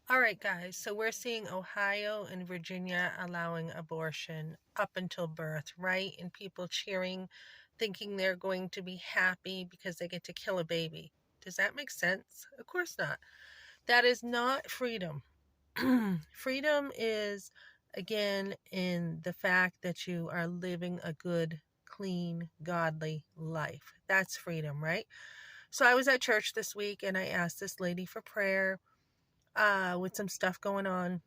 All right, guys. So we're seeing Ohio and Virginia allowing abortion up until birth, right? And people cheering, thinking they're going to be happy because they get to kill a baby. Does that make sense? Of course not. That is not freedom. Freedom is, again, in the fact that you are living a good, clean, godly life. That's freedom, right? So I was at church this week and I asked this lady for prayer with some stuff going on.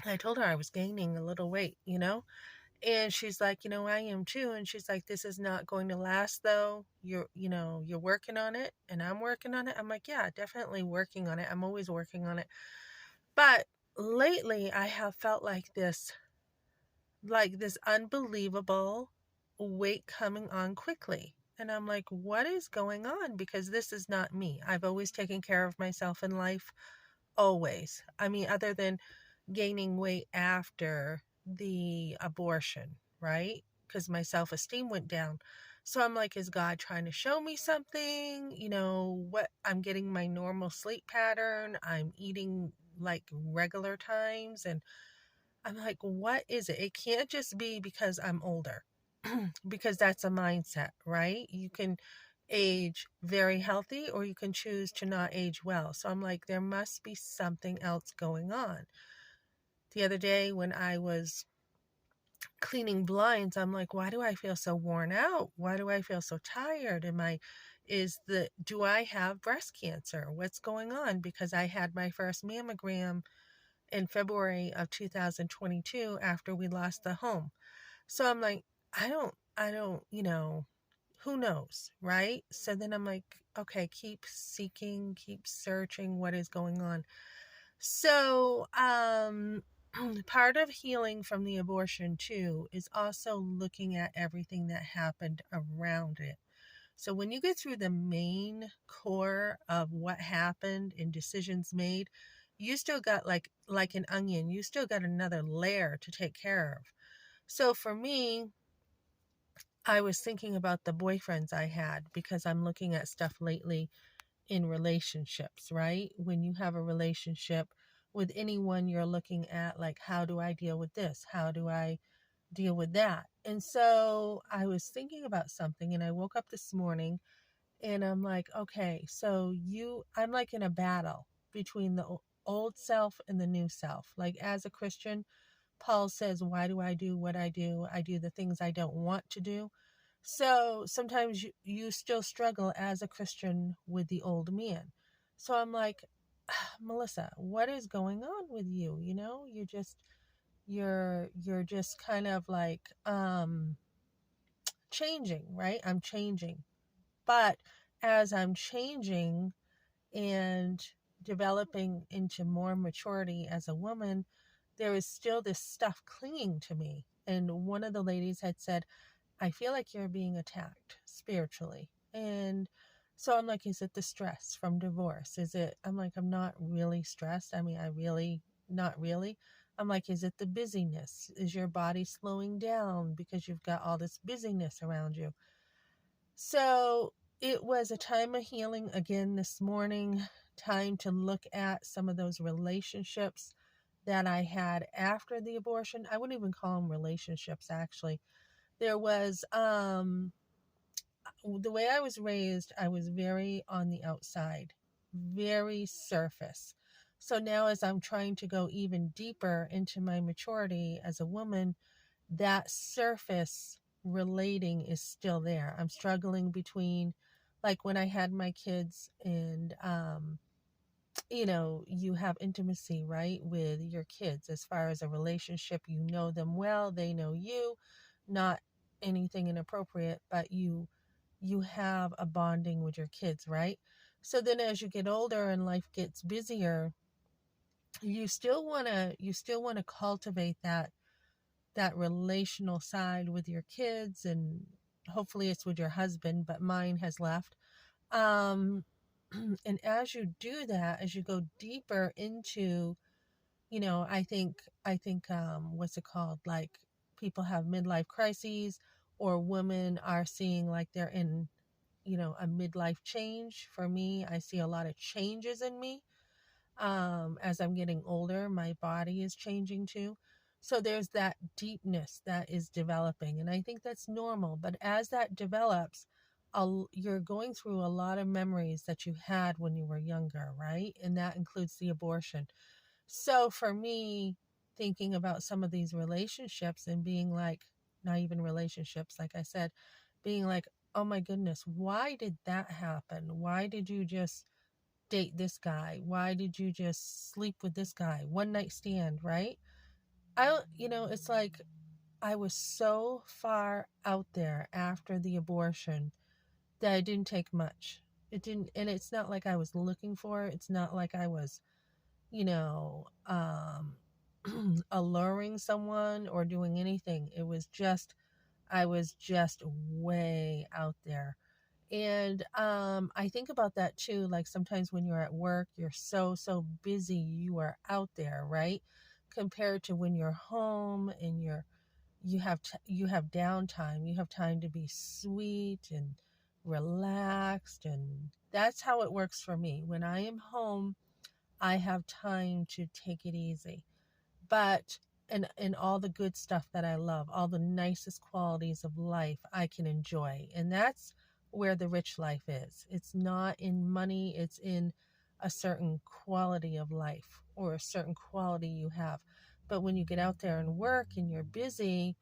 I told her I was gaining a little weight. And she's like, I am too. And she's like, this is not going to last though. You're working on it and I'm working on it. I'm like, yeah, definitely working on it. I'm always working on it. But lately I have felt like this unbelievable weight coming on quickly. And I'm like, what is going on? Because this is not me. I've always taken care of myself in life. Always. I mean, other than gaining weight after the abortion, right? Because my self esteem went down. So I'm like, is God trying to show me something? What I'm getting my normal sleep pattern. I'm eating like regular times. And I'm like, what is it? It can't just be because I'm older, because that's a mindset, right? You can age very healthy or you can choose to not age well. So I'm like, there must be something else going on. The other day when I was cleaning blinds, I'm like, why do I feel so worn out? Why do I feel so tired? Do I have breast cancer? What's going on? Because I had my first mammogram in February of 2022 after we lost the home. So I'm like, I don't, who knows, right? So then I'm like, okay, keep seeking, keep searching what is going on. So, part of healing from the abortion too is also looking at everything that happened around it. So when you get through the main core of what happened and decisions made, you still got like an onion, you still got another layer to take care of. So for me, I was thinking about the boyfriends I had because I'm looking at stuff lately in relationships, right? When you have a relationship with anyone, you're looking at like, how do I deal with this? How do I deal with that? And so I was thinking about something and I woke up this morning and I'm like, okay, I'm like in a battle between the old self and the new self. Like as a Christian, Paul says, why do I do what I do? I do the things I don't want to do. So sometimes you still struggle as a Christian with the old man. So I'm like, Melissa, what is going on with you? You're just kind of like changing, right? I'm changing. But as I'm changing and developing into more maturity as a woman, there is still this stuff clinging to me. And one of the ladies had said, I feel like you're being attacked spiritually. And so I'm like, is it the stress from divorce? I'm like, I'm not really stressed. I mean, not really. I'm like, is it the busyness? Is your body slowing down because you've got all this busyness around you? So it was a time of healing again this morning, time to look at some of those relationships that I had after the abortion. I wouldn't even call them relationships, actually. There was, the way I was raised, I was very on the outside, very surface. So now, as I'm trying to go even deeper into my maturity as a woman, that surface relating is still there. I'm struggling between, like, when I had my kids, and you have intimacy, right, with your kids as far as a relationship. You know them well, they know you, not anything inappropriate, but you have a bonding with your kids, right? So then as you get older and life gets busier, you still want to cultivate that relational side with your kids, and hopefully it's with your husband, but mine has left. um and as you do that, as you go deeper into, I think what's it called, like, people have midlife crises, or women are seeing like they're in, a midlife change. For me, I see a lot of changes in me. As I'm getting older, my body is changing too. So there's that deepness that is developing. And I think that's normal. But as that develops, you're going through a lot of memories that you had when you were younger, right? And that includes the abortion. So for me, thinking about some of these relationships and being like, not even relationships, like I said, being like, oh my goodness, why did that happen? Why did you just date this guy? Why did you just sleep with this guy? One night stand, right? It's like I was so far out there after the abortion that it didn't take much. It didn't, and it's not like I was looking for it. It's not like I was, you know, alluring someone or doing anything. I was just way out there. And I think about that too. Like sometimes when you're at work, you're so busy, you are out there, right? Compared to when you're home and you have downtime, you have time to be sweet and relaxed, and that's how it works for me. When I am home, I have time to take it easy. But and all the good stuff that I love, all the nicest qualities of life I can enjoy. And that's where the rich life is. It's not in money, it's in a certain quality of life or a certain quality you have. But when you get out there and work and you're busy,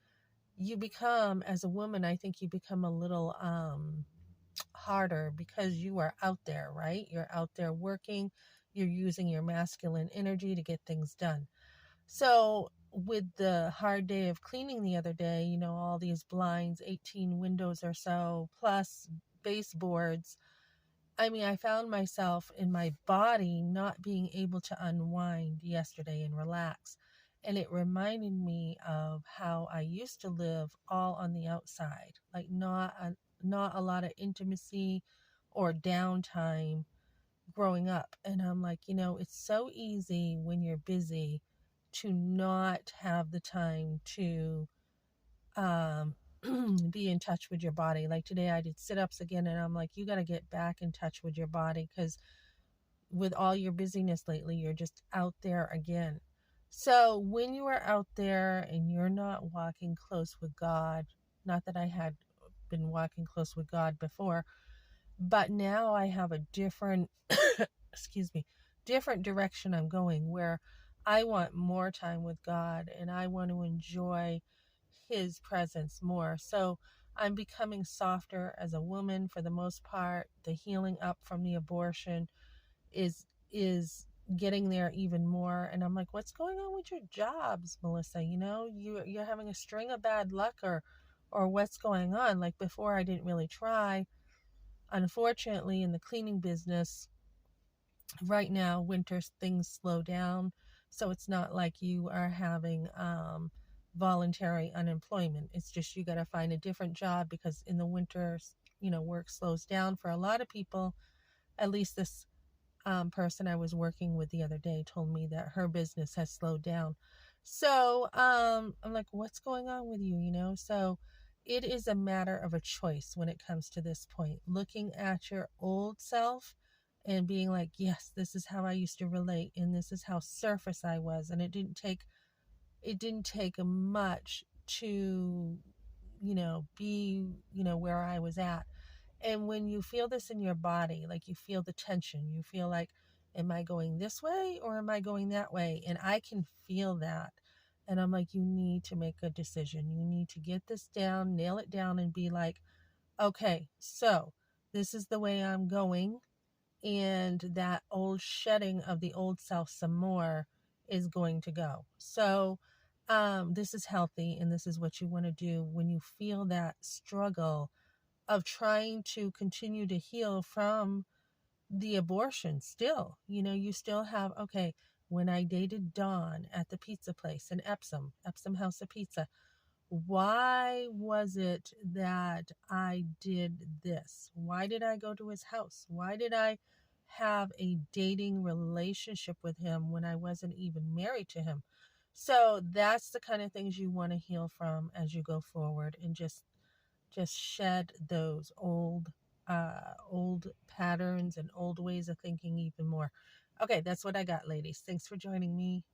you become, as a woman, I think you become a little harder because you are out there, right? You're out there working, you're using your masculine energy to get things done. So, with the hard day of cleaning the other day, all these blinds, 18 windows or so, plus baseboards, I mean, I found myself in my body not being able to unwind yesterday and relax. And it reminded me of how I used to live all on the outside, like not a lot of intimacy or downtime growing up. And I'm like, it's so easy when you're busy to not have the time to um, be in touch with your body. Like today, I did sit ups again, and I'm like, you got to get back in touch with your body because with all your busyness lately, you're just out there again. So when you are out there and you're not walking close with God, not that I had been walking close with God before, but now I have a different, excuse me, different direction I'm going where I want more time with God and I want to enjoy His presence more. So I'm becoming softer as a woman for the most part. The healing up from the abortion is getting there even more. And I'm like, what's going on with your jobs, Melissa? You're having a string of bad luck or what's going on? Like before I didn't really try. Unfortunately, in the cleaning business, right now, winter things slow down. So it's not like you are having voluntary unemployment. It's just you got to find a different job because in the winter, work slows down for a lot of people. At least this person I was working with the other day told me that her business has slowed down. So I'm like, what's going on with you? So it is a matter of a choice when it comes to this point. Looking at your old self and being like, yes, this is how I used to relate, and this is how surface I was, and it didn't take much to be where I was at. And when you feel this in your body, like you feel the tension, you feel like, am I going this way or am I going that way? And I can feel that. And I'm like, you need to make a decision. You need to get this down, nail it down, and be like, okay, so this is the way I'm going. And that old shedding of the old self some more is going to go. So, this is healthy, and this is what you want to do when you feel that struggle of trying to continue to heal from the abortion still. You still have, okay, when I dated Dawn at the pizza place in Epsom House of Pizza, why was it that I did this? Why did I go to his house? Why did I have a dating relationship with him when I wasn't even married to him? So that's the kind of things you want to heal from as you go forward, and just shed those old patterns and old ways of thinking even more. Okay, that's what I got, ladies. Thanks for joining me.